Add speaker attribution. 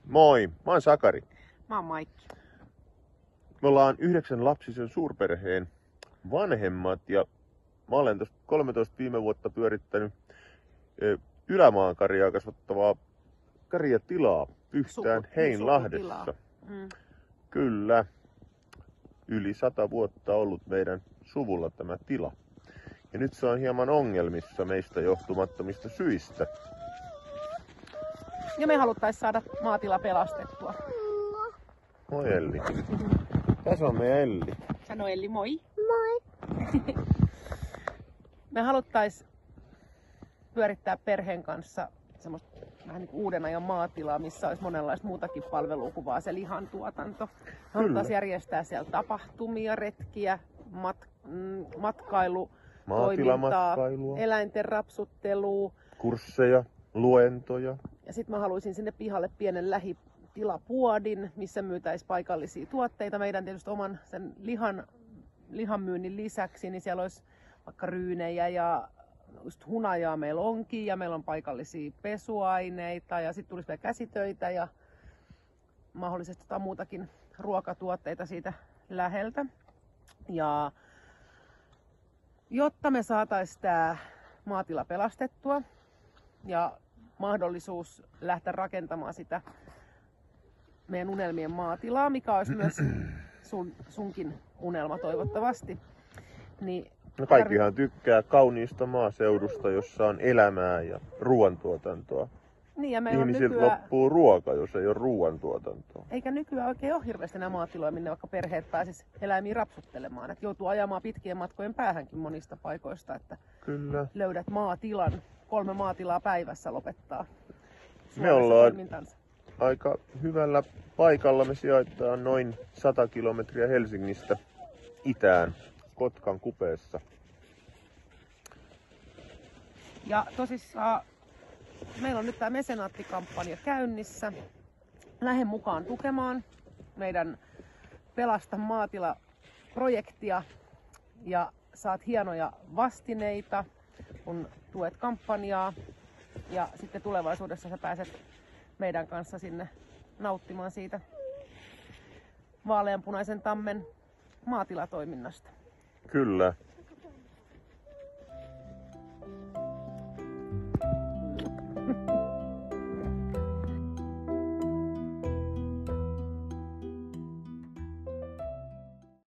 Speaker 1: Moi, mä oon Sakari.
Speaker 2: Mä oon Maikki.
Speaker 1: Me ollaan 9-lapsisen suurperheen vanhemmat ja mä olen tuosta 13 viime vuotta pyörittänyt Ylämaan karjaa kasvattavaa karjatilaa Pyhtään Heinlahdessa. Kyllä, yli 100 vuotta ollut meidän suvulla tämä tila. Ja nyt se on hieman ongelmissa meistä johtumattomista syistä.
Speaker 2: Ja me haluttais saada maatila pelastettua.
Speaker 1: Moi Elli. Tässä on meidän Elli.
Speaker 2: Sano Elli, moi.
Speaker 3: Moi.
Speaker 2: Me haluttais pyörittää perheen kanssa semmoista vähän niin kuin uuden ajan maatilaa, missä olisi monenlaista muutakin palvelua kuin vaan se lihantuotanto. Me haluttais järjestää siellä tapahtumia, retkiä, matkailutoimintaa, eläinten rapsuttelua,
Speaker 1: kursseja, luentoja.
Speaker 2: Ja sitten mä haluaisin sinne pihalle pienen lähitilapuodin, missä myytäisiin paikallisia tuotteita. Meidän tietysti oman sen lihanmyynnin lisäksi, niin siellä olisi vaikka ryynejä ja just hunajaa meillä onkin ja meillä on paikallisia pesuaineita ja sitten tulisi vielä käsitöitä ja mahdollisesti muutakin ruokatuotteita siitä läheltä. Ja jotta me saataisiin tämä maatila pelastettua ja mahdollisuus lähteä rakentamaan sitä meidän unelmien maatilaa, mikä olisi myös sunkin unelma toivottavasti. Niin
Speaker 1: no kaikkihan tykkää kauniista maaseudusta, jossa on elämää ja ruoantuotantoa.
Speaker 2: Niin, ja meillä
Speaker 1: ihmisiltä
Speaker 2: nykyään
Speaker 1: loppuu ruoka, jos ei ole ruoantuotantoa.
Speaker 2: Eikä nykyään oikein ole hirveästi enää maatiloja, minne vaikka perheet pääsis eläimiä rapsuttelemaan. Et joutuu ajamaan pitkien matkojen päähänkin monista paikoista, että
Speaker 1: kyllä
Speaker 2: löydät maatilan. 3 maatilaa päivässä lopettaa
Speaker 1: me ollaan
Speaker 2: toimintansa.
Speaker 1: Aika hyvällä paikalla. Me sijoitetaan noin 100 kilometriä Helsingistä itään Kotkan kupeessa.
Speaker 2: Ja tosissaan meillä on nyt tämä mesenaattikampanja käynnissä. Lähde mukaan tukemaan meidän Pelasta maatila-projektia ja saat hienoja vastineita, kun tuet kampanjaa. Ja sitten tulevaisuudessa sä pääset meidän kanssa sinne nauttimaan siitä vaaleanpunaisen tammen maatilatoiminnasta.
Speaker 1: Kyllä.